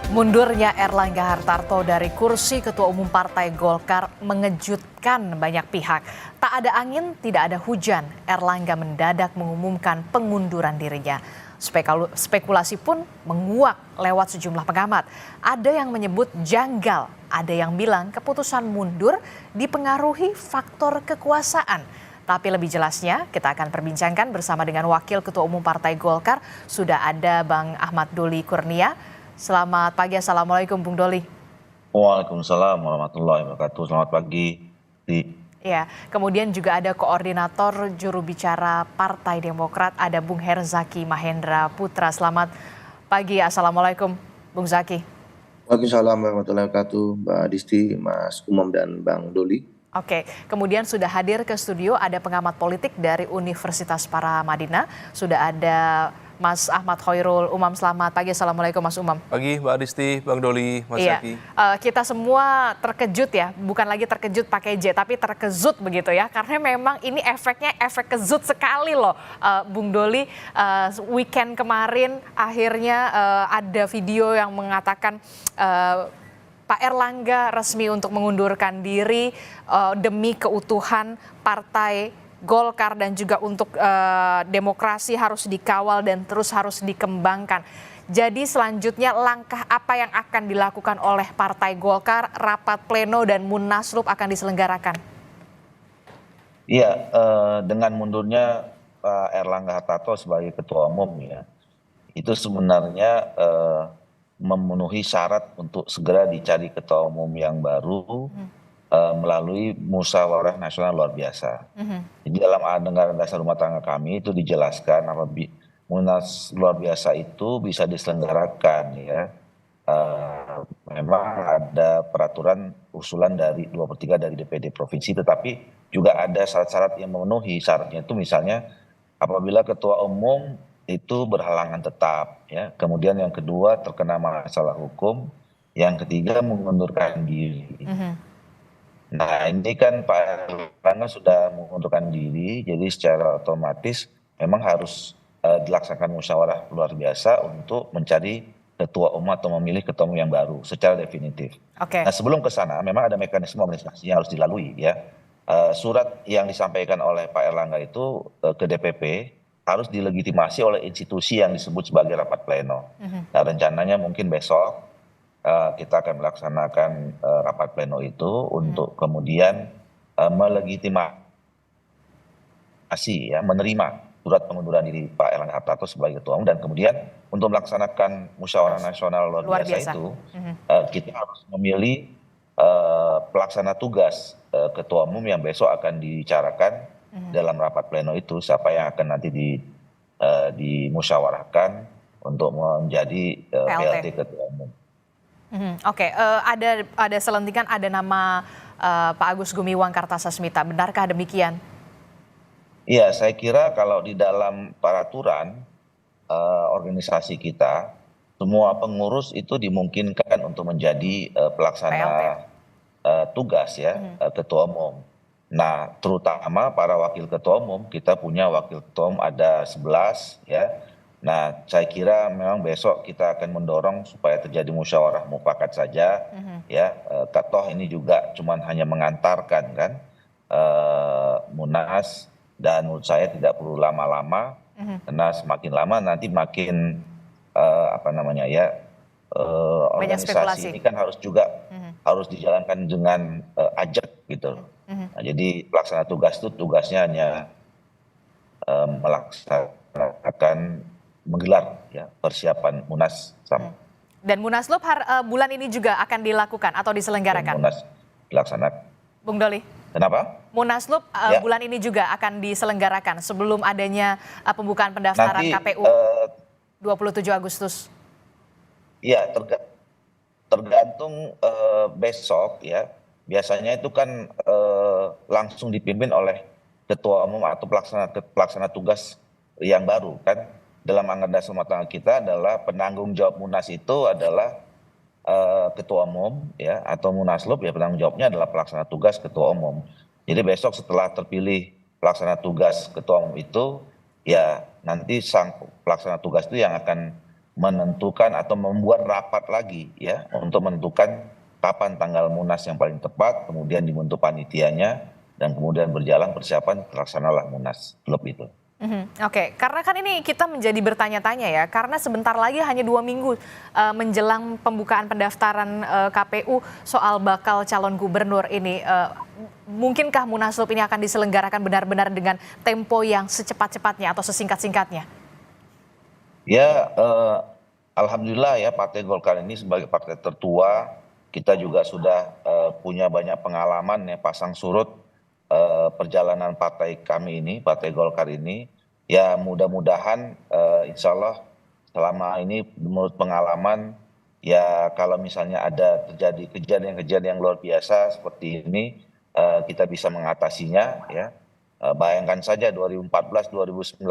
Mundurnya Erlangga Hartarto dari kursi Ketua Umum Partai Golkar mengejutkan banyak pihak. Tak ada angin, tidak ada hujan, Erlangga mendadak mengumumkan pengunduran dirinya. Spekulasi pun menguak lewat sejumlah pengamat. Ada yang menyebut janggal, ada yang bilang keputusan mundur dipengaruhi faktor kekuasaan. Tapi lebih jelasnya kita akan perbincangkan bersama dengan Wakil Ketua Umum Partai Golkar. Sudah ada Bang Ahmad Doli Kurnia. Selamat pagi, Assalamualaikum Bung Doli. Waalaikumsalam warahmatullahi wabarakatuh. Selamat pagi. Ya, kemudian juga ada Koordinator Juru Bicara Partai Demokrat, ada Bung Herzaki Mahendra Putra. Selamat pagi, Assalamualaikum Bung Zaki. Waalaikumsalam warahmatullahi wabarakatuh, Mbak Disti, Mas Umam, dan Bang Doli. Oke, kemudian sudah hadir ke studio ada pengamat politik dari Universitas Paramadina. Sudah ada Mas Ahmad Khairul Umam. Selamat pagi, Assalamualaikum Mas Umam. Pagi Mbak Disti, Bang Doli, Mas Zaki. Kita semua terkejut ya, bukan lagi terkejut pakai J, tapi terkejut begitu ya. Karena memang ini efeknya efek kejut sekali loh Bung Doli. Weekend kemarin akhirnya ada video yang mengatakan Pak Erlangga resmi untuk mengundurkan diri demi keutuhan Partai Golkar dan juga untuk demokrasi harus dikawal dan terus harus dikembangkan. Jadi selanjutnya langkah apa yang akan dilakukan oleh Partai Golkar, rapat pleno dan munaslup akan diselenggarakan? Iya, dengan mundurnya Pak Erlangga Hartarto sebagai Ketua Umum ya, itu sebenarnya memenuhi syarat untuk segera dicari Ketua Umum yang baru melalui musyawarah nasional luar biasa. Jadi dalam anggaran dasar rumah tangga kami itu dijelaskan apabila munas luar biasa itu bisa diselenggarakan ya. Memang ada peraturan usulan dari 2/3 dari DPD provinsi, tetapi juga ada syarat-syarat yang memenuhi syaratnya itu misalnya apabila Ketua Umum itu berhalangan tetap ya. Kemudian yang kedua terkena masalah hukum, yang ketiga mengundurkan diri. Nah ini kan Pak Erlangga sudah mengundurkan diri, jadi secara otomatis memang harus dilaksanakan musyawarah luar biasa untuk mencari ketua umum atau memilih ketua umum yang baru secara definitif. Nah sebelum ke sana memang ada mekanisme organisasi yang harus dilalui ya. Surat yang disampaikan oleh Pak Erlangga itu ke DPP harus dilegitimasi oleh institusi yang disebut sebagai rapat pleno. Nah rencananya mungkin besok kita akan melaksanakan rapat pleno itu untuk kemudian melegitimasi ya, menerima surat pengunduran diri Pak Erlangga Hartarto sebagai Ketua Umum, dan kemudian untuk melaksanakan musyawarah nasional luar biasa itu kita harus memilih pelaksana tugas Ketua Umum yang besok akan dibicarakan dalam rapat pleno itu, siapa yang akan nanti dimusyawarahkan untuk menjadi PLT Ketua Umum. Ada selentingan ada nama Pak Agus Gumiwang Kartasasmita, benarkah demikian? Iya, saya kira kalau di dalam peraturan organisasi kita, semua pengurus itu dimungkinkan untuk menjadi pelaksana tugas ya, Ketua Umum. Nah, terutama para wakil ketua umum, kita punya wakil ketua umum ada 11 ya. Nah, saya kira memang besok kita akan mendorong supaya terjadi musyawarah mufakat saja ya. Toh ini juga cuman hanya mengantarkan kan munas, dan menurut saya tidak perlu lama-lama karena semakin lama nanti makin organisasi ini kan harus juga harus dijalankan dengan ajak gitu. Nah, jadi pelaksana tugas itu tugasnya hanya melaksanakan menggelar ya persiapan munas. Dan munaslup bulan ini juga akan dilakukan atau diselenggarakan? Munas dilaksanakan. Bung Doli. Kenapa? Munaslup bulan ini juga akan diselenggarakan sebelum adanya pembukaan pendaftaran nanti, KPU 27 Agustus. Iya, tergantung besok ya. Biasanya itu kan langsung dipimpin oleh ketua umum atau pelaksana tugas yang baru kan. Dalam anggaran dasar rumah tangga kita adalah penanggung jawab munas itu adalah ketua umum ya, atau munaslup ya, penanggung jawabnya adalah pelaksana tugas ketua umum. Jadi besok setelah terpilih pelaksana tugas ketua umum itu ya nanti sang pelaksana tugas itu yang akan menentukan atau membuat rapat lagi ya untuk menentukan kapan tanggal Munas yang paling tepat, kemudian dibentuk panitianya dan kemudian berjalan persiapan terlaksanalah Munas klub itu. Oke, karena kan ini kita menjadi bertanya-tanya ya, karena sebentar lagi hanya 2 minggu menjelang pembukaan pendaftaran KPU soal bakal calon gubernur ini. Mungkinkah Munaslup ini akan diselenggarakan benar-benar dengan tempo yang secepat-cepatnya atau sesingkat-singkatnya? Ya, alhamdulillah ya Partai Golkar ini sebagai partai tertua, kita juga sudah punya banyak pengalaman ya pasang surut perjalanan partai kami ini, Partai Golkar ini. Ya mudah-mudahan insya Allah selama ini menurut pengalaman ya kalau misalnya ada terjadi kejadian-kejadian yang luar biasa seperti ini kita bisa mengatasinya ya. Bayangkan saja 2014, 2019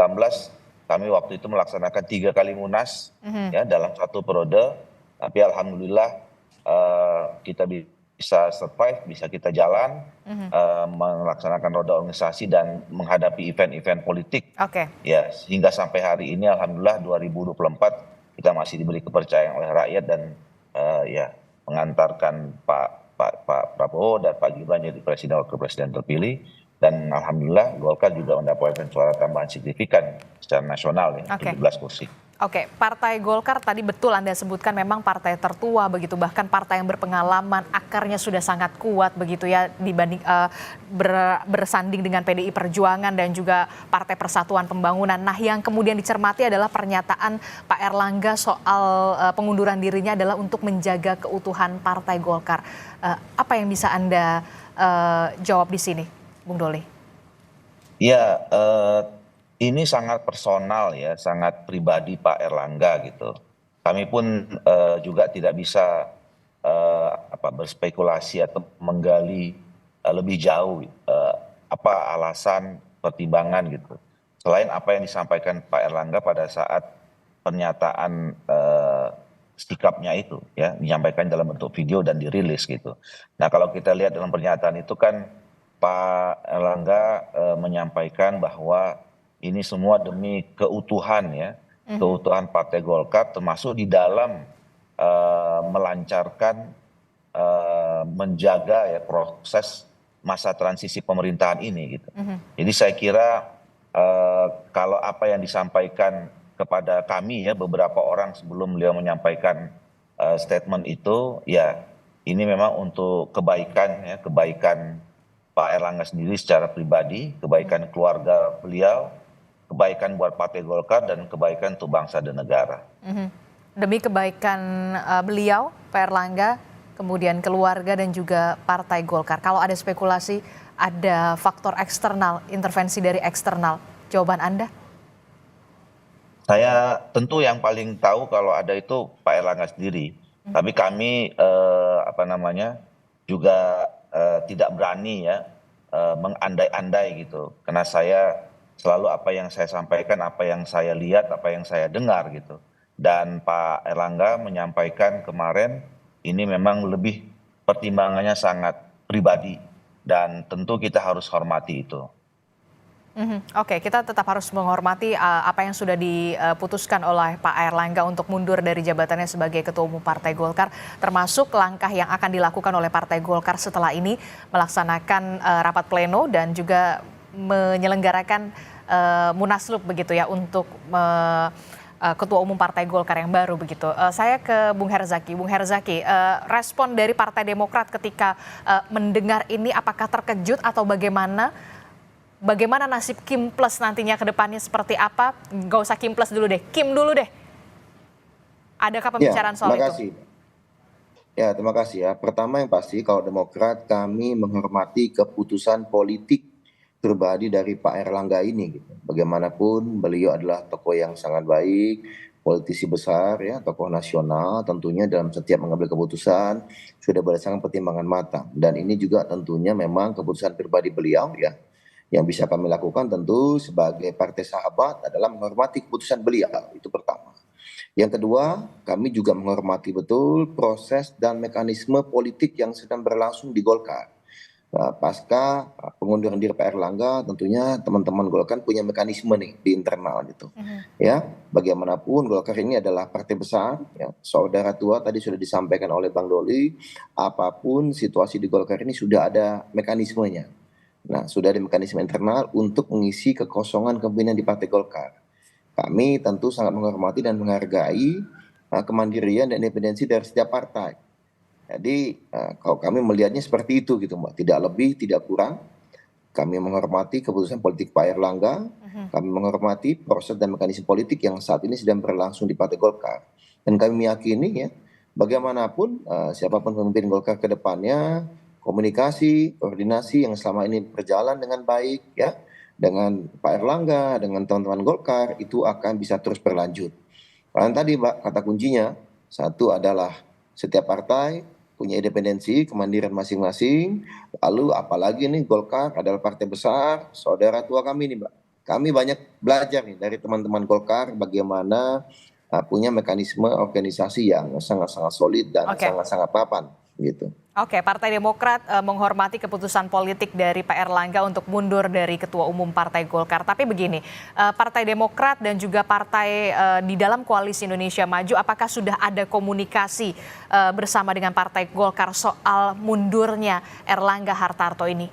kami waktu itu melaksanakan 3 kali Munas ya dalam satu periode, tapi alhamdulillah kita bisa survive, bisa kita jalan, melaksanakan roda organisasi dan menghadapi event-event politik. Oke. Ya, sehingga sampai hari ini alhamdulillah 2024 kita masih diberi kepercayaan oleh rakyat dan ya mengantarkan Pak Prabowo dan Pak Gibran jadi presiden wakil presiden terpilih, dan alhamdulillah Golkar juga mendapatkan suara tambahan signifikan secara nasional ya, 17 kursi. Oke, Partai Golkar tadi betul Anda sebutkan memang partai tertua begitu, bahkan partai yang berpengalaman, akarnya sudah sangat kuat begitu ya dibanding bersanding dengan PDI Perjuangan dan juga Partai Persatuan Pembangunan. Nah, yang kemudian dicermati adalah pernyataan Pak Erlangga soal pengunduran dirinya adalah untuk menjaga keutuhan Partai Golkar. Apa yang bisa Anda jawab di sini, Bung Doli? Ya, ini sangat personal ya, sangat pribadi Pak Erlangga gitu. Kami pun juga tidak bisa berspekulasi atau menggali lebih jauh apa alasan pertimbangan gitu. Selain apa yang disampaikan Pak Erlangga pada saat pernyataan sikapnya itu ya, menyampaikan dalam bentuk video dan dirilis gitu. Nah, kalau kita lihat dalam pernyataan itu kan Pak Erlangga menyampaikan bahwa ini semua demi keutuhan ya, keutuhan Partai Golkar termasuk di dalam melancarkan, menjaga ya proses masa transisi pemerintahan ini gitu. Jadi saya kira kalau apa yang disampaikan kepada kami ya beberapa orang sebelum beliau menyampaikan statement itu ya ini memang untuk kebaikan ya, kebaikan Pak Erlangga sendiri secara pribadi, kebaikan keluarga beliau, kebaikan buat Partai Golkar dan kebaikan untuk bangsa dan negara. Demi kebaikan beliau, Pak Erlangga, kemudian keluarga dan juga Partai Golkar. Kalau ada spekulasi, ada faktor eksternal, intervensi dari eksternal, jawaban Anda? Saya tentu yang paling tahu kalau ada itu Pak Erlangga sendiri. Tapi kami juga tidak berani ya mengandai-andai gitu. Karena saya selalu apa yang saya sampaikan, apa yang saya lihat, apa yang saya dengar gitu. Dan Pak Erlangga menyampaikan kemarin ini memang lebih pertimbangannya sangat pribadi dan tentu kita harus hormati itu. Oke, kita tetap harus menghormati apa yang sudah diputuskan oleh Pak Erlangga untuk mundur dari jabatannya sebagai Ketua Umum Partai Golkar, termasuk langkah yang akan dilakukan oleh Partai Golkar setelah ini melaksanakan rapat pleno dan juga menyelenggarakan Munaslup begitu ya untuk Ketua Umum Partai Golkar yang baru begitu. Saya ke Bung Herzaki. Bung Herzaki, respon dari Partai Demokrat ketika mendengar ini apakah terkejut atau bagaimana? Bagaimana nasib Kim Plus nantinya ke depannya seperti apa? Gak usah Kim Plus dulu deh, Kim dulu deh. Adakah pembicaraan soal itu? Ya, terima kasih ya. Pertama yang pasti kalau Demokrat kami menghormati keputusan politik pribadi dari Pak Erlangga ini gitu. Bagaimanapun beliau adalah tokoh yang sangat baik, politisi besar ya, tokoh nasional, tentunya dalam setiap mengambil keputusan sudah berdasarkan pertimbangan matang, dan ini juga tentunya memang keputusan pribadi beliau ya. Yang bisa kami lakukan tentu sebagai partai sahabat adalah menghormati keputusan beliau, itu pertama. Yang kedua, kami juga menghormati betul proses dan mekanisme politik yang sedang berlangsung di Golkar. pasca pengunduran diri Pak Erlangga, tentunya teman-teman Golkar punya mekanisme nih di internal gitu. Ya, bagaimanapun Golkar ini adalah partai besar, ya, saudara tua tadi sudah disampaikan oleh Bang Doli, apapun situasi di Golkar ini sudah ada mekanismenya. Nah, sudah ada mekanisme internal untuk mengisi kekosongan kepemimpinan di Partai Golkar. Kami tentu sangat menghormati dan menghargai kemandirian dan independensi dari setiap partai. Jadi kalau kami melihatnya seperti itu gitu Mbak, tidak lebih, tidak kurang. Kami menghormati keputusan politik Pak Erlangga, kami menghormati proses dan mekanisme politik yang saat ini sedang berlangsung di Partai Golkar. Dan kami meyakini ya, bagaimanapun siapapun pemimpin Golkar ke depannya, komunikasi, koordinasi yang selama ini berjalan dengan baik ya, dengan Pak Erlangga, dengan teman-teman Golkar, itu akan bisa terus berlanjut. Karena tadi Mbak, kata kuncinya, satu adalah setiap partai punya independensi, kemandirian masing-masing. Lalu apalagi nih Golkar adalah partai besar, saudara tua kami nih Mbak. Kami banyak belajar nih dari teman-teman Golkar bagaimana punya mekanisme organisasi yang sangat-sangat solid dan sangat-sangat mapan gitu. Oke, Partai Demokrat menghormati keputusan politik dari Pak Erlangga untuk mundur dari Ketua Umum Partai Golkar. Tapi begini, Partai Demokrat dan juga partai di dalam Koalisi Indonesia Maju, apakah sudah ada komunikasi bersama dengan Partai Golkar soal mundurnya Erlangga Hartarto ini?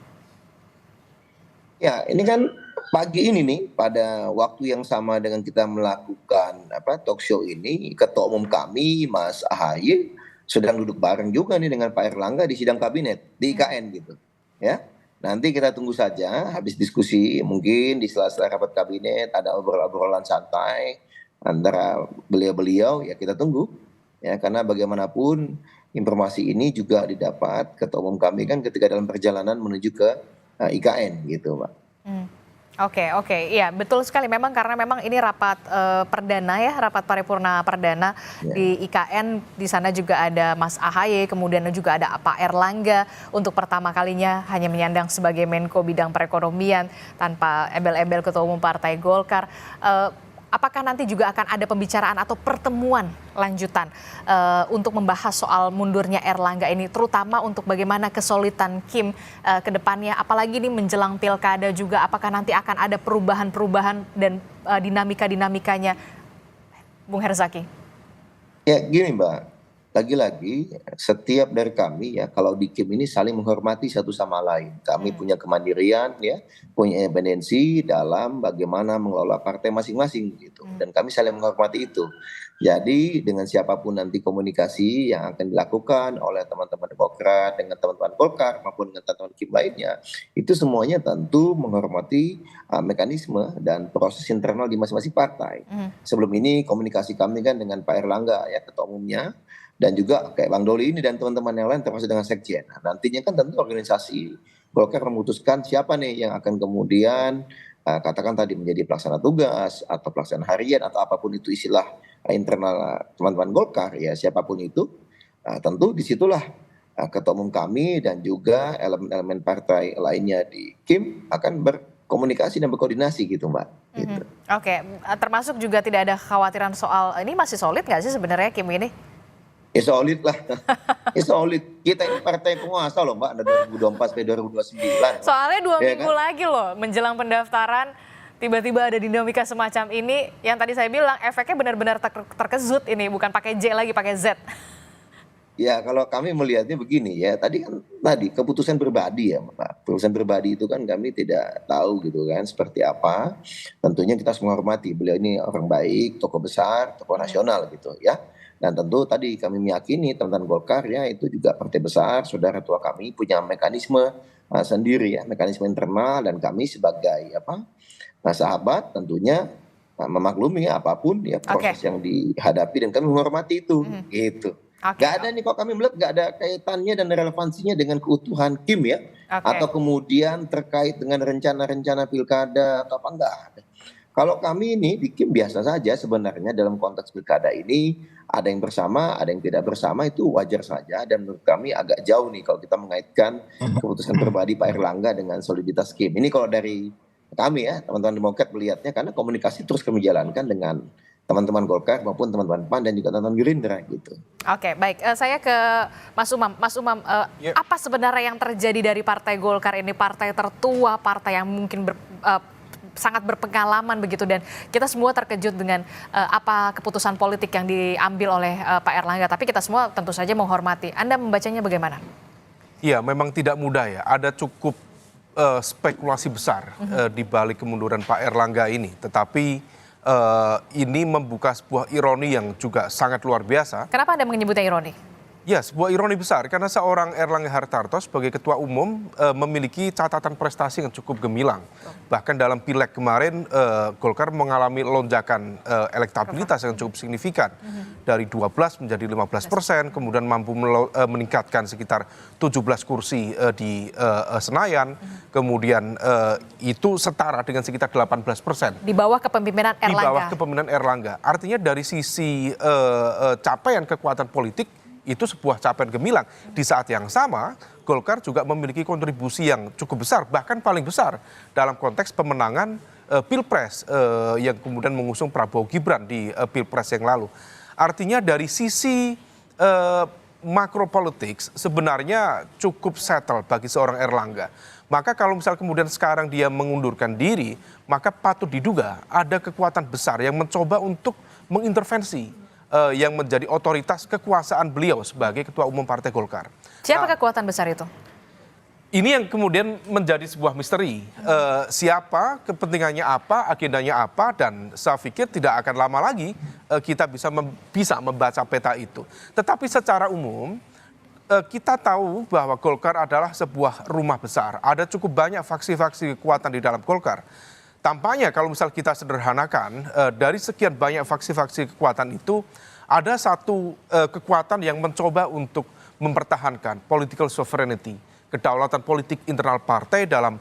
Ya, ini kan pagi ini nih, pada waktu yang sama dengan kita melakukan talk show ini, Ketua Umum kami, Mas Ahaye, sedang duduk bareng juga nih dengan Pak Erlangga di sidang kabinet di IKN gitu ya. Nanti kita tunggu saja habis diskusi, mungkin di sela-sela rapat kabinet ada obrolan santai antara beliau-beliau, ya kita tunggu ya, karena bagaimanapun informasi ini juga didapat Ketua Umum kami kan ketika dalam perjalanan menuju ke IKN gitu Pak. Oke, iya betul sekali. Memang karena memang ini rapat perdana ya, rapat paripurna perdana di IKN. Di sana juga ada Mas Ahaye, kemudian juga ada Pak Erlangga untuk pertama kalinya hanya menyandang sebagai Menko bidang perekonomian tanpa embel-embel Ketua Umum Partai Golkar. Apakah nanti juga akan ada pembicaraan atau pertemuan lanjutan untuk membahas soal mundurnya Erlangga ini, terutama untuk bagaimana kesulitan Kim ke depannya, apalagi ini menjelang pilkada juga, apakah nanti akan ada perubahan-perubahan dan dinamika-dinamikanya, Bung Herzaki? Ya gini Mbak, lagi-lagi setiap dari kami ya, kalau di Kim ini saling menghormati satu sama lain. Kami punya kemandirian ya, punya independensi dalam bagaimana mengelola partai masing-masing gitu. Dan kami saling menghormati itu. Jadi dengan siapapun nanti komunikasi yang akan dilakukan oleh teman-teman Demokrat dengan teman-teman Golkar maupun dengan teman-teman Kim lainnya, itu semuanya tentu menghormati mekanisme dan proses internal di masing-masing partai. Sebelum ini komunikasi kami kan dengan Pak Erlangga ya, ketua umumnya, dan juga kayak Bang Doli ini dan teman-teman yang lain termasuk dengan Sekjen. Nah, nantinya kan tentu organisasi Golkar memutuskan siapa nih yang akan kemudian katakan tadi menjadi pelaksana tugas atau pelaksana harian atau apapun itu istilah internal teman-teman Golkar ya, siapapun itu tentu disitulah ketua umum kami dan juga elemen-elemen partai lainnya di Kim akan berkomunikasi dan berkoordinasi gitu Mbak. Gitu. Oke, termasuk juga tidak ada kekhawatiran soal ini masih solid nggak sih sebenarnya Kim ini? Ya solid lah, ya solid. Kita ini partai penguasa loh Mbak, ada 2024 sampai 2029. Soalnya 2 ya minggu lagi loh menjelang pendaftaran, tiba-tiba ada dinamika semacam ini. Yang tadi saya bilang efeknya benar-benar terkejut ini, bukan pakai J lagi, pakai Z. Ya kalau kami melihatnya begini ya, tadi keputusan pribadi ya Mbak. Keputusan pribadi itu kan kami tidak tahu gitu kan seperti apa. Tentunya kita semua hormati, beliau ini orang baik, tokoh besar, tokoh nasional gitu ya. Dan tentu tadi kami meyakini teman-teman Golkar ya itu juga partai besar, saudara tua kami punya mekanisme sendiri ya, mekanisme internal, dan kami sebagai sahabat tentunya memaklumi apapun ya proses yang dihadapi dan kami menghormati itu gitu. Gak ada nih kok kami melihat gak ada kaitannya dan relevansinya dengan keutuhan Kim ya, atau kemudian terkait dengan rencana-rencana pilkada atau apa, enggak ada. Kalau kami ini di Kim biasa saja sebenarnya dalam konteks pilkada ini, ada yang bersama, ada yang tidak bersama, itu wajar saja, dan menurut kami agak jauh nih kalau kita mengaitkan keputusan pribadi Pak Erlangga dengan soliditas Kim. Ini kalau dari kami ya, teman-teman Demokrat melihatnya, karena komunikasi terus kami jalankan dengan teman-teman Golkar maupun teman-teman PAN dan juga teman-teman Gerindra gitu. Oke, baik. Saya ke Mas Umam. Mas Umam, apa sebenarnya yang terjadi dari Partai Golkar ini? Partai tertua, partai yang mungkin sangat berpengalaman begitu, dan kita semua terkejut dengan apa keputusan politik yang diambil oleh Pak Erlangga. Tapi kita semua tentu saja menghormati. Anda membacanya bagaimana? Iya, memang tidak mudah ya. Ada cukup spekulasi besar di balik kemunduran Pak Erlangga ini. Tetapi ini membuka sebuah ironi yang juga sangat luar biasa. Kenapa Anda menyebutnya ironi? Ya, sebuah ironi besar karena seorang Erlangga Hartarto sebagai ketua umum memiliki catatan prestasi yang cukup gemilang. Bahkan dalam Pileg kemarin Golkar mengalami lonjakan elektabilitas yang cukup signifikan. Dari 12 menjadi 15%, kemudian mampu meningkatkan sekitar 17 kursi di Senayan. Kemudian itu setara dengan sekitar 18%. Di bawah kepemimpinan Erlangga. Di bawah kepemimpinan Erlangga. Artinya dari sisi capaian kekuatan politik, itu sebuah capaian gemilang. Di saat yang sama, Golkar juga memiliki kontribusi yang cukup besar, bahkan paling besar dalam konteks pemenangan Pilpres yang kemudian mengusung Prabowo Gibran di Pilpres yang lalu. Artinya dari sisi makropolitik sebenarnya cukup settle bagi seorang Erlangga. Maka kalau misal kemudian sekarang dia mengundurkan diri, maka patut diduga ada kekuatan besar yang mencoba untuk mengintervensi yang menjadi otoritas kekuasaan beliau sebagai ketua umum Partai Golkar. Siapa kekuatan besar itu? Ini yang kemudian menjadi sebuah misteri. Siapa, kepentingannya apa, agendanya apa, dan saya pikir tidak akan lama lagi kita bisa membaca peta itu. Tetapi secara umum, kita tahu bahwa Golkar adalah sebuah rumah besar. Ada cukup banyak faksi-faksi kekuatan di dalam Golkar. Tampaknya kalau misal kita sederhanakan, dari sekian banyak faksi-faksi kekuatan itu, ada satu kekuatan yang mencoba untuk mempertahankan political sovereignty, kedaulatan politik internal partai dalam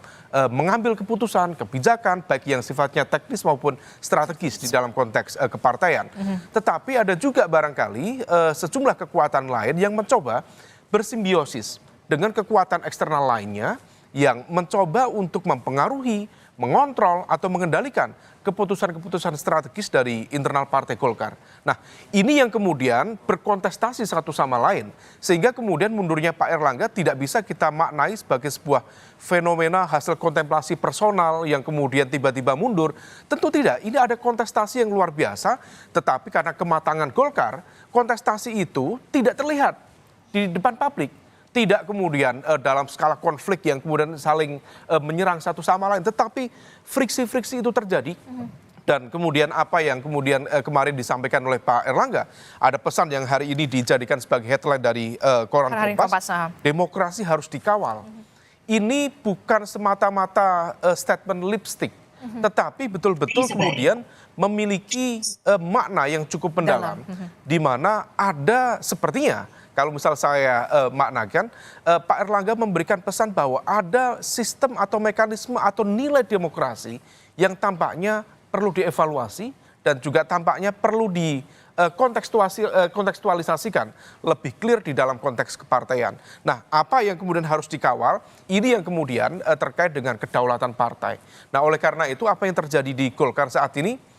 mengambil keputusan, kebijakan, baik yang sifatnya teknis maupun strategis di dalam konteks kepartaian. Tetapi ada juga barangkali sejumlah kekuatan lain yang mencoba bersimbiosis dengan kekuatan eksternal lainnya yang mencoba untuk mempengaruhi, mengontrol atau mengendalikan keputusan-keputusan strategis dari internal Partai Golkar. Nah, ini yang kemudian berkontestasi satu sama lain, sehingga kemudian mundurnya Pak Erlangga tidak bisa kita maknai sebagai sebuah fenomena hasil kontemplasi personal yang kemudian tiba-tiba mundur. Tentu tidak, ini ada kontestasi yang luar biasa, tetapi karena kematangan Golkar, kontestasi itu tidak terlihat di depan publik. Tidak kemudian dalam skala konflik yang kemudian saling menyerang satu sama lain, tetapi friksi-friksi itu terjadi. Dan kemudian apa yang kemudian kemarin disampaikan oleh Pak Erlangga, ada pesan yang hari ini dijadikan sebagai headline dari koran Kompas, demokrasi harus dikawal. Ini bukan semata-mata statement lipstick, tetapi betul-betul kemudian memiliki makna yang cukup mendalam, di mana ada sepertinya, kalau misal saya maknakan, Pak Erlangga memberikan pesan bahwa ada sistem atau mekanisme atau nilai demokrasi yang tampaknya perlu dievaluasi dan juga tampaknya perlu dikontekstualisasikan lebih clear di dalam konteks kepartaian. Nah, apa yang kemudian harus dikawal, ini yang kemudian terkait dengan kedaulatan partai. Nah, oleh karena itu apa yang terjadi di Golkar saat ini,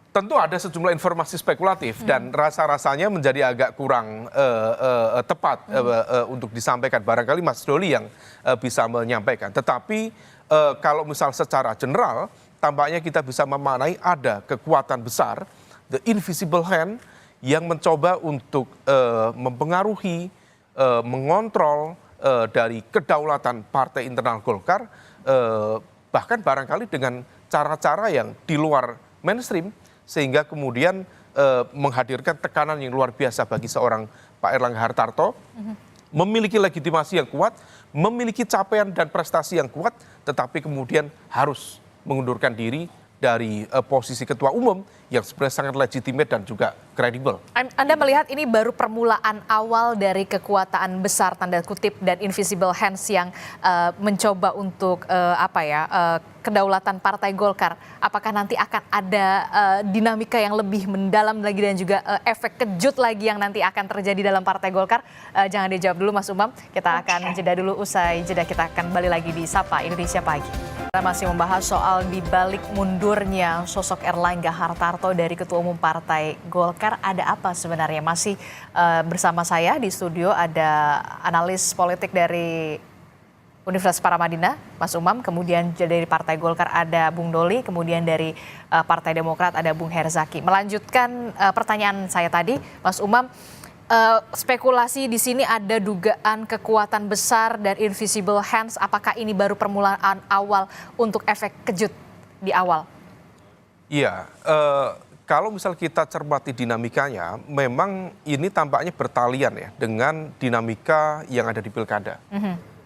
tentu ada sejumlah informasi spekulatif dan rasa-rasanya menjadi agak kurang tepat untuk disampaikan. Barangkali Mas Doli yang bisa menyampaikan. Tetapi kalau misal secara general, tampaknya kita bisa memaknai ada kekuatan besar, the invisible hand, yang mencoba untuk mempengaruhi, mengontrol dari kedaulatan partai internal Golkar, bahkan barangkali dengan cara-cara yang di luar mainstream, sehingga kemudian menghadirkan tekanan yang luar biasa bagi seorang Pak Erlangga Hartarto, memiliki legitimasi yang kuat, memiliki capaian dan prestasi yang kuat, tetapi kemudian harus mengundurkan diri dari posisi ketua umum yang sebenarnya sangat legitimate dan juga kredibel. Anda melihat ini baru permulaan awal dari kekuatan besar tanda kutip dan invisible hands yang mencoba untuk kedaulatan Partai Golkar. Apakah nanti akan ada dinamika yang lebih mendalam lagi dan juga efek kejut lagi yang nanti akan terjadi dalam Partai Golkar? Jangan dijawab dulu Mas Umam, kita akan jeda dulu, usai jeda kita akan kembali lagi di Sapa Indonesia Pagi. Kita masih membahas soal dibalik mundurnya sosok Erlangga Hartarto dari Ketua Umum Partai Golkar. Ada apa sebenarnya? Masih bersama saya di studio ada analis politik dari Universitas Paramadina, Mas Umam. Kemudian dari Partai Golkar ada Bung Doli. Kemudian dari Partai Demokrat ada Bung Herzaki. Melanjutkan pertanyaan saya tadi, Mas Umam. Spekulasi di sini ada dugaan kekuatan besar dan invisible hands. Apakah ini baru permulaan awal untuk efek kejut di awal? Iya, kalau misal kita cermati dinamikanya, memang ini tampaknya bertalian ya dengan dinamika yang ada di pilkada.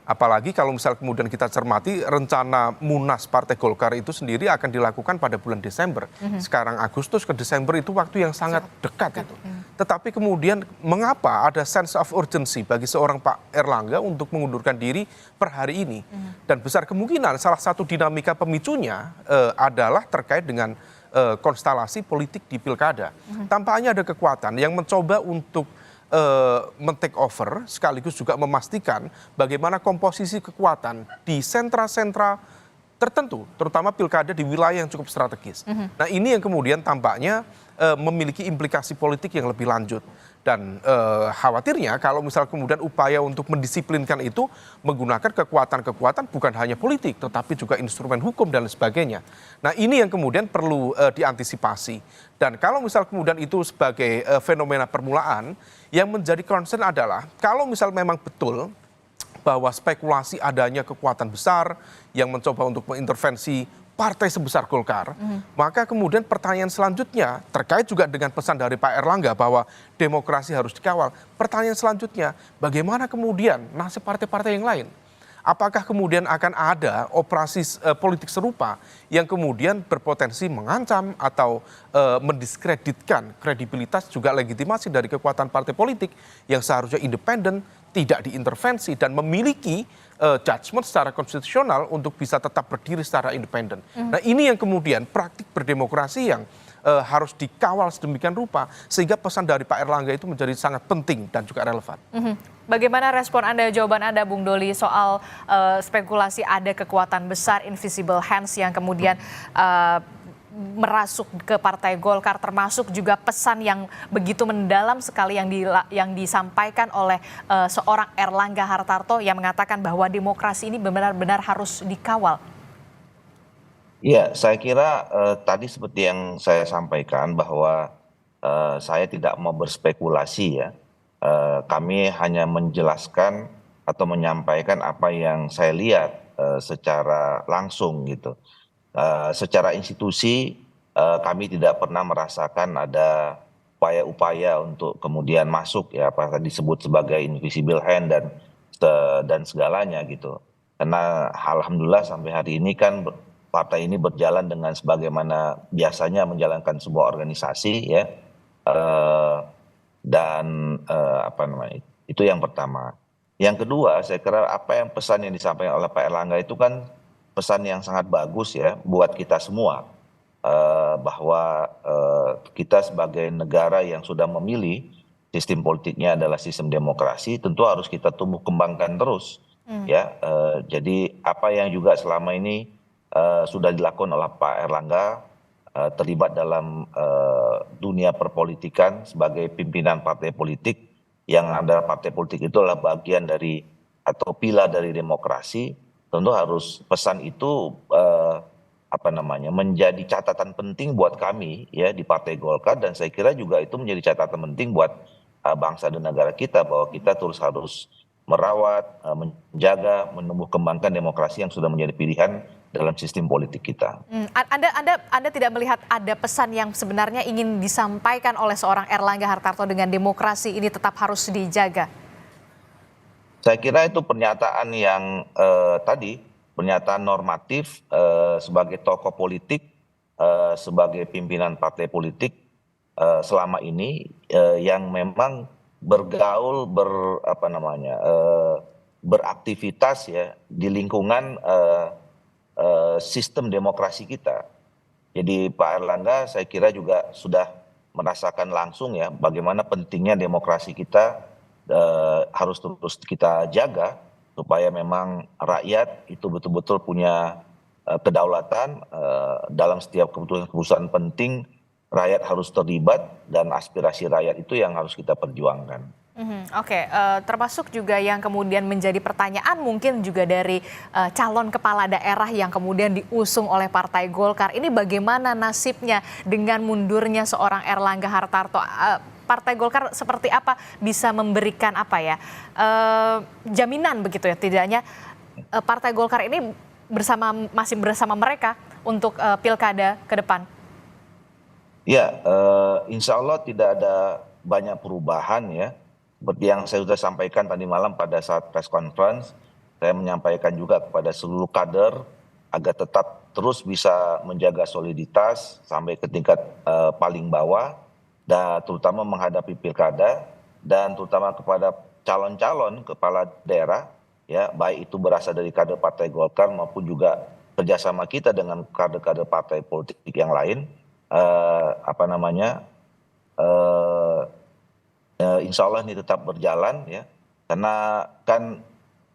Apalagi kalau misal kemudian kita cermati rencana Munas Partai Golkar itu sendiri akan dilakukan pada bulan Desember. Sekarang Agustus ke Desember itu waktu yang sangat dekat itu. Tetapi kemudian mengapa ada sense of urgency bagi seorang Pak Erlangga untuk mengundurkan diri per hari ini? Dan besar kemungkinan salah satu dinamika pemicunya adalah terkait dengan konstelasi politik di pilkada. Tampaknya ada kekuatan yang mencoba untuk men-take over sekaligus juga memastikan bagaimana komposisi kekuatan di sentra-sentra tertentu, terutama pilkada di wilayah yang cukup strategis. Nah ini yang kemudian tampaknya memiliki implikasi politik yang lebih lanjut. Dan khawatirnya kalau misal kemudian upaya untuk mendisiplinkan itu menggunakan kekuatan-kekuatan bukan hanya politik tetapi juga instrumen hukum dan sebagainya. Nah ini yang kemudian perlu diantisipasi. Dan kalau misal kemudian itu sebagai fenomena permulaan, yang menjadi concern adalah kalau misal memang betul bahwa spekulasi adanya kekuatan besar yang mencoba untuk mengintervensi partai sebesar Golkar, maka kemudian pertanyaan selanjutnya terkait juga dengan pesan dari Pak Erlangga bahwa demokrasi harus dikawal. Pertanyaan selanjutnya, bagaimana kemudian nasib partai-partai yang lain? Apakah kemudian akan ada operasi politik serupa yang kemudian berpotensi mengancam atau mendiskreditkan kredibilitas juga legitimasi dari kekuatan partai politik yang seharusnya independen, tidak diintervensi dan memiliki judgement secara konstitusional untuk bisa tetap berdiri secara independen. Nah ini yang kemudian praktik berdemokrasi yang harus dikawal sedemikian rupa sehingga pesan dari Pak Erlangga itu menjadi sangat penting dan juga relevan. Bagaimana respon Anda, jawaban Anda Bung Doli soal spekulasi ada kekuatan besar invisible hands yang kemudian merasuk ke Partai Golkar, termasuk juga pesan yang begitu mendalam sekali yang disampaikan oleh seorang Erlangga Hartarto yang mengatakan bahwa demokrasi ini benar-benar harus dikawal. Iya, saya kira tadi seperti yang saya sampaikan bahwa saya tidak mau berspekulasi ya. Kami hanya menjelaskan atau menyampaikan apa yang saya lihat secara langsung gitu. Secara institusi kami tidak pernah merasakan ada upaya-upaya untuk kemudian masuk ya apa tadi disebut sebagai invisible hand dan segalanya gitu. Karena alhamdulillah sampai hari ini kan partai ini berjalan dengan sebagaimana biasanya menjalankan sebuah organisasi ya. Dan apa namanya itu yang pertama. Yang kedua saya kira apa yang pesan yang disampaikan oleh Pak Erlangga itu kan pesan yang sangat bagus ya buat kita semua bahwa kita sebagai negara yang sudah memilih sistem politiknya adalah sistem demokrasi tentu harus kita tumbuh kembangkan terus ya. Jadi apa yang juga selama ini sudah dilakukan oleh Pak Erlangga terlibat dalam dunia perpolitikan sebagai pimpinan partai politik yang ada partai politik itu adalah bagian dari atau pilar dari demokrasi. Tentu harus pesan itu apa namanya menjadi catatan penting buat kami ya di Partai Golkar dan saya kira juga itu menjadi catatan penting buat bangsa dan negara kita bahwa kita terus harus merawat, menjaga, menumbuh kembangkan demokrasi yang sudah menjadi pilihan dalam sistem politik kita. Anda tidak melihat ada pesan yang sebenarnya ingin disampaikan oleh seorang Erlangga Hartarto dengan demokrasi ini tetap harus dijaga? Saya kira itu pernyataan yang tadi pernyataan normatif sebagai tokoh politik, sebagai pimpinan partai politik selama ini yang memang bergaul beraktivitas ya di lingkungan sistem demokrasi kita. Jadi Pak Erlangga saya kira juga sudah merasakan langsung ya bagaimana pentingnya demokrasi kita harus terus kita jaga supaya memang rakyat itu betul-betul punya kedaulatan dalam setiap keputusan-keputusan penting rakyat harus terlibat dan aspirasi rakyat itu yang harus kita perjuangkan. Oke, termasuk juga yang kemudian menjadi pertanyaan mungkin juga dari calon kepala daerah yang kemudian diusung oleh Partai Golkar. Ini bagaimana nasibnya dengan mundurnya seorang Erlangga Hartarto? Partai Golkar seperti apa bisa memberikan apa ya jaminan begitu ya, tidaknya Partai Golkar ini masih bersama mereka untuk pilkada ke depan? Ya, insya Allah tidak ada banyak perubahan ya. Seperti yang saya sudah sampaikan tadi malam pada saat press conference, saya menyampaikan juga kepada seluruh kader agar tetap terus bisa menjaga soliditas sampai ke tingkat paling bawah, dan terutama menghadapi pilkada, dan terutama kepada calon-calon kepala daerah, ya baik itu berasal dari kader Partai Golkar maupun juga kerjasama kita dengan kader-kader partai politik yang lain, insya Allah ini tetap berjalan ya, karena kan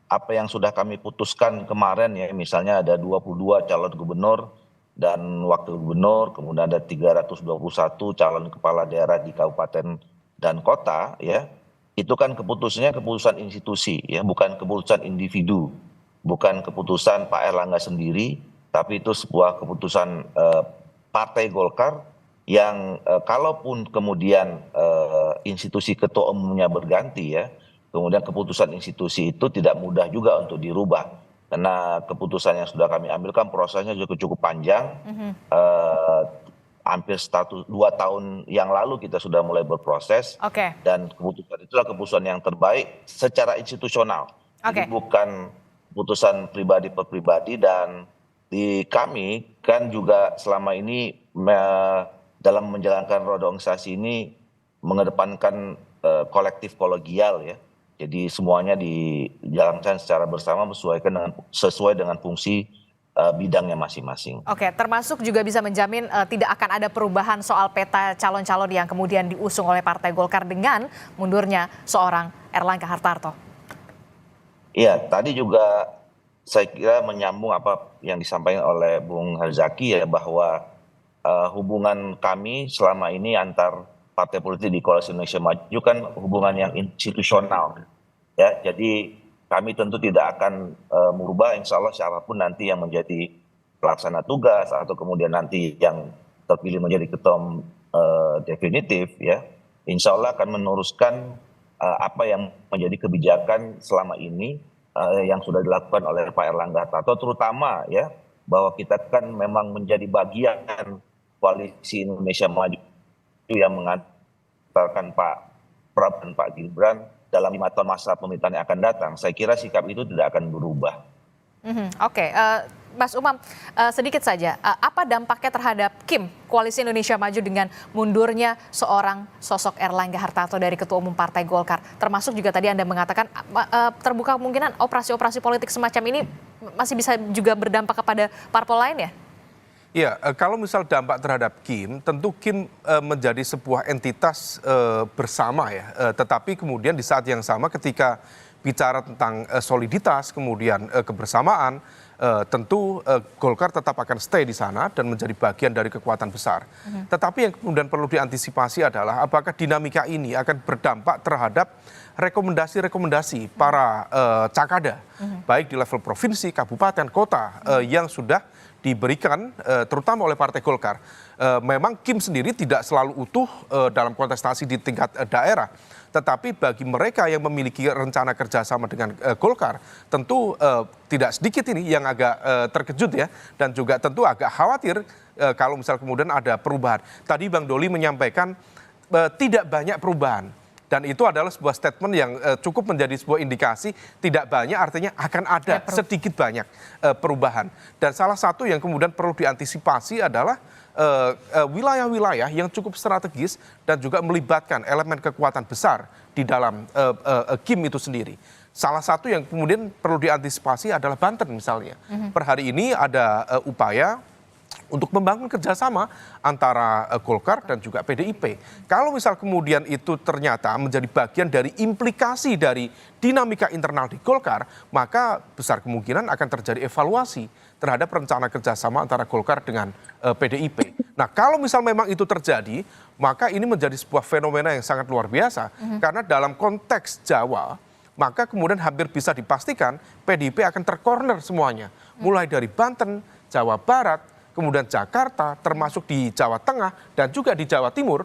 apa yang sudah kami putuskan kemarin ya, misalnya ada 22 calon gubernur dan wakil gubernur, kemudian ada 321 calon kepala daerah di kabupaten dan kota ya, itu kan keputusan institusi ya, bukan keputusan individu, bukan keputusan Pak Erlangga sendiri, tapi itu sebuah keputusan Partai Golkar yang kalaupun kemudian institusi ketua umumnya berganti ya, kemudian keputusan institusi itu tidak mudah juga untuk dirubah. Karena keputusan yang sudah kami ambilkan prosesnya juga cukup panjang, hampir 2 tahun yang lalu kita sudah mulai berproses, dan keputusan itulah keputusan yang terbaik secara institusional. Jadi bukan keputusan pribadi per pribadi, dan di kami kan juga selama ini dalam menjalankan roda organisasi ini mengedepankan kolektif kolegial ya. Jadi semuanya dijalankan secara bersama sesuai dengan fungsi bidangnya masing-masing. Oke, termasuk juga bisa menjamin tidak akan ada perubahan soal peta calon-calon yang kemudian diusung oleh Partai Golkar dengan mundurnya seorang Erlangga Hartarto. Iya, tadi juga saya kira menyambung apa yang disampaikan oleh Bung Herzaki ya, bahwa hubungan kami selama ini antar partai politik di Koalisi Indonesia Maju kan hubungan yang institusional ya, jadi kami tentu tidak akan merubah, insya Allah siapapun nanti yang menjadi pelaksana tugas atau kemudian nanti yang terpilih menjadi ketua definitif ya, insya Allah akan meneruskan apa yang menjadi kebijakan selama ini yang sudah dilakukan oleh Pak Erlangga Hartarto, terutama ya bahwa kita kan memang menjadi bagian Koalisi Indonesia Maju yang mengantarkan Pak Prabowo dan Pak Gibran dalam 5 tahun masa pemerintahan yang akan datang. Saya kira sikap itu tidak akan berubah. Oke, Mas Umam, sedikit saja, apa dampaknya terhadap KIM, Koalisi Indonesia Maju dengan mundurnya seorang sosok Erlangga Hartarto dari Ketua Umum Partai Golkar? Termasuk juga tadi Anda mengatakan terbuka kemungkinan operasi-operasi politik semacam ini masih bisa juga berdampak kepada parpol lain ya? Ya, kalau misal dampak terhadap KIM, tentu KIM menjadi sebuah entitas bersama ya. Tetapi kemudian di saat yang sama ketika bicara tentang soliditas, kemudian kebersamaan, tentu Golkar tetap akan stay di sana dan menjadi bagian dari kekuatan besar. Tetapi yang kemudian perlu diantisipasi adalah apakah dinamika ini akan berdampak terhadap rekomendasi-rekomendasi para cakada, baik di level provinsi, kabupaten, kota yang sudah diberikan terutama oleh Partai Golkar. Memang KIM sendiri tidak selalu utuh dalam kontestasi di tingkat daerah, tetapi bagi mereka yang memiliki rencana kerjasama dengan Golkar, tentu tidak sedikit ini yang agak terkejut ya, dan juga tentu agak khawatir kalau misal kemudian ada perubahan. Tadi Bang Doli menyampaikan tidak banyak perubahan. Dan itu adalah sebuah statement yang cukup menjadi sebuah indikasi tidak banyak, artinya akan ada sedikit banyak perubahan. Dan salah satu yang kemudian perlu diantisipasi adalah wilayah-wilayah yang cukup strategis dan juga melibatkan elemen kekuatan besar di dalam KIM itu sendiri. Salah satu yang kemudian perlu diantisipasi adalah Banten misalnya. Per hari ini ada upaya untuk membangun kerjasama antara Golkar dan juga PDIP. Kalau misal kemudian itu ternyata menjadi bagian dari implikasi dari dinamika internal di Golkar, maka besar kemungkinan akan terjadi evaluasi terhadap rencana kerjasama antara Golkar dengan PDIP. Nah, kalau misal memang itu terjadi, maka ini menjadi sebuah fenomena yang sangat luar biasa, karena dalam konteks Jawa, maka kemudian hampir bisa dipastikan PDIP akan tercorner semuanya, mulai dari Banten, Jawa Barat, kemudian Jakarta, termasuk di Jawa Tengah dan juga di Jawa Timur,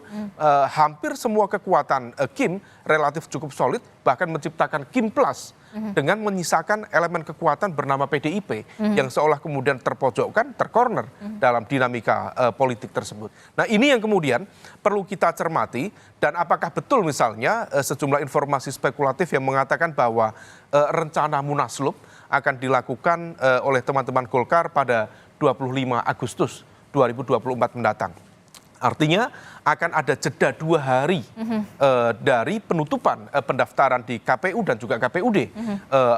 hampir semua kekuatan Kim relatif cukup solid, bahkan menciptakan Kim Plus dengan menyisakan elemen kekuatan bernama PDIP yang seolah kemudian terpojokkan, tercorner dalam dinamika politik tersebut. Nah, ini yang kemudian perlu kita cermati, dan apakah betul misalnya sejumlah informasi spekulatif yang mengatakan bahwa rencana Munaslup akan dilakukan oleh teman-teman Golkar pada 25 Agustus 2024 mendatang. Artinya akan ada jeda 2 hari dari penutupan pendaftaran di KPU dan juga KPUD.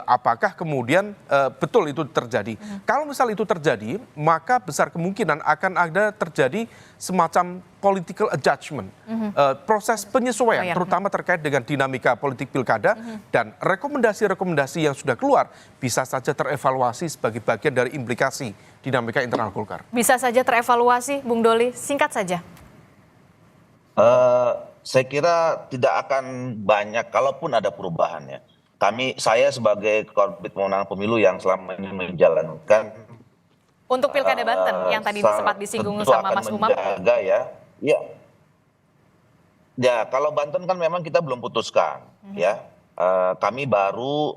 Apakah kemudian betul itu terjadi? Kalau misal itu terjadi, maka besar kemungkinan akan ada terjadi semacam political adjustment, proses penyesuaian, terutama terkait dengan dinamika politik pilkada, dan rekomendasi-rekomendasi yang sudah keluar bisa saja terevaluasi sebagai bagian dari implikasi dinamika internal Golkar. Bisa saja terevaluasi, Bung Doli, singkat saja. Saya kira tidak akan banyak, kalaupun ada perubahannya. Saya sebagai Korbit Pemenangan Pemilu yang selama ini menjalankan Untuk Pilkada Banten yang tadi sempat disinggung sama Mas Umam. Menjaga ya, kalau Banten kan memang kita belum putuskan, ya. Kami baru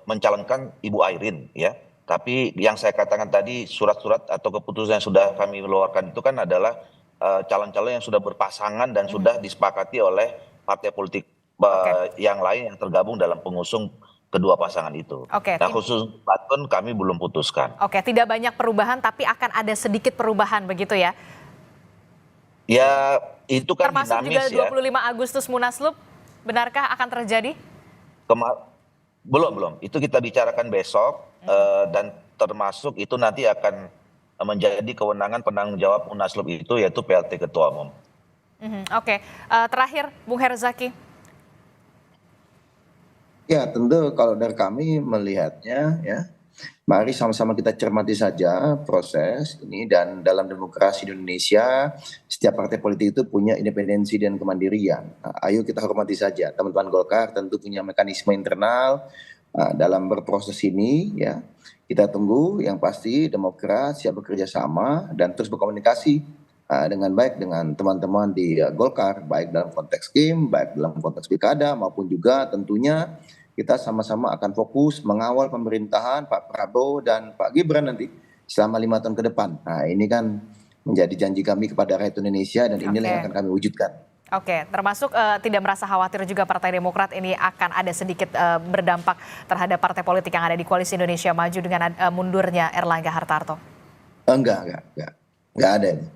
mencalonkan Ibu Airin, ya. Tapi yang saya katakan tadi, surat-surat atau keputusan yang sudah kami keluarkan itu kan adalah calon-calon yang sudah berpasangan dan sudah disepakati oleh partai politik yang lain yang tergabung dalam pengusung kedua pasangan itu. Nah, khusus Banten kami belum putuskan. Oke, tidak banyak perubahan tapi akan ada sedikit perubahan begitu ya? Ya, itu kan termasuk dinamis juga ya. 25 Agustus Munaslup, benarkah akan terjadi? Belum. Itu kita bicarakan besok, dan termasuk itu nanti akan menjadi kewenangan penanggung jawab Munaslup itu, yaitu PLT Ketua Umum. Oke, terakhir Bung Herzaki. Ya, tentu kalau dari kami melihatnya, ya, mari sama-sama kita cermati saja proses ini, dan dalam demokrasi di Indonesia setiap partai politik itu punya independensi dan kemandirian. Nah, ayo kita hormati saja. Teman-teman Golkar tentu punya mekanisme internal dalam berproses ini, ya. Kita tunggu, yang pasti Demokrat siap bekerja sama dan terus berkomunikasi dengan baik dengan teman-teman di Golkar, baik dalam konteks Kim, baik dalam konteks pilkada, maupun juga tentunya kita sama-sama akan fokus mengawal pemerintahan Pak Prabowo dan Pak Gibran nanti selama 5 tahun ke depan. Nah, ini kan menjadi janji kami kepada rakyat Indonesia, dan inilah yang akan kami wujudkan. Oke, termasuk tidak merasa khawatir juga Partai Demokrat ini akan ada sedikit berdampak terhadap partai politik yang ada di Koalisi Indonesia Maju dengan mundurnya Erlangga Hartarto? Enggak ada ini.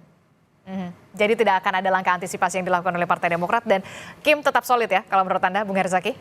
Jadi tidak akan ada langkah antisipasi yang dilakukan oleh Partai Demokrat, dan Kim tetap solid ya kalau menurut Anda, Bung Herzaki?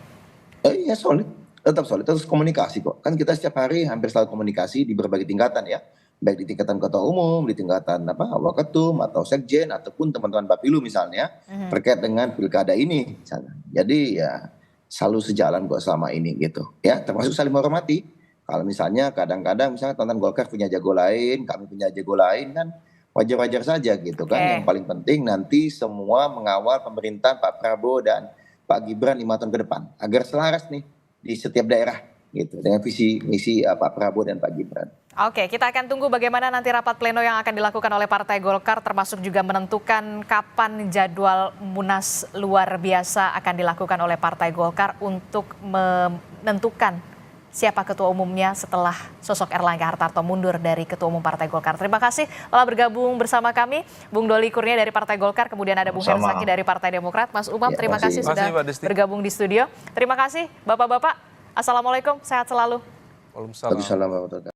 Iya, solid, tetap solid, terus komunikasi kok. Kan kita setiap hari hampir selalu komunikasi di berbagai tingkatan ya, baik di tingkatan ketua umum, di tingkatan waketum atau sekjen, ataupun teman-teman Bapilu misalnya, terkait dengan pilkada ini misalnya. Jadi ya selalu sejalan kok selama ini gitu ya, termasuk saling menghormati. Kalau misalnya kadang-kadang misalnya teman-teman Golkar punya jago lain, kami punya jago lain, kan wajar-wajar saja gitu kan. Yang paling penting nanti semua mengawal pemerintahan Pak Prabowo dan Pak Gibran 5 tahun ke depan agar selaras nih di setiap daerah gitu dengan visi misi Pak Prabowo dan Pak Gibran. Oke, kita akan tunggu bagaimana nanti rapat pleno yang akan dilakukan oleh Partai Golkar, termasuk juga menentukan kapan jadwal Munas luar biasa akan dilakukan oleh Partai Golkar untuk menentukan siapa ketua umumnya setelah sosok Erlangga Hartarto mundur dari ketua umum Partai Golkar. Terima kasih telah bergabung bersama kami, Bung Doli Kurnia dari Partai Golkar, kemudian ada Bung Herzaki dari Partai Demokrat. Mas Umam, terima kasih sudah bergabung di studio. Terima kasih Bapak-Bapak. Assalamualaikum, sehat selalu. Waalaikumsalam warahmatullahi wabarakatuh.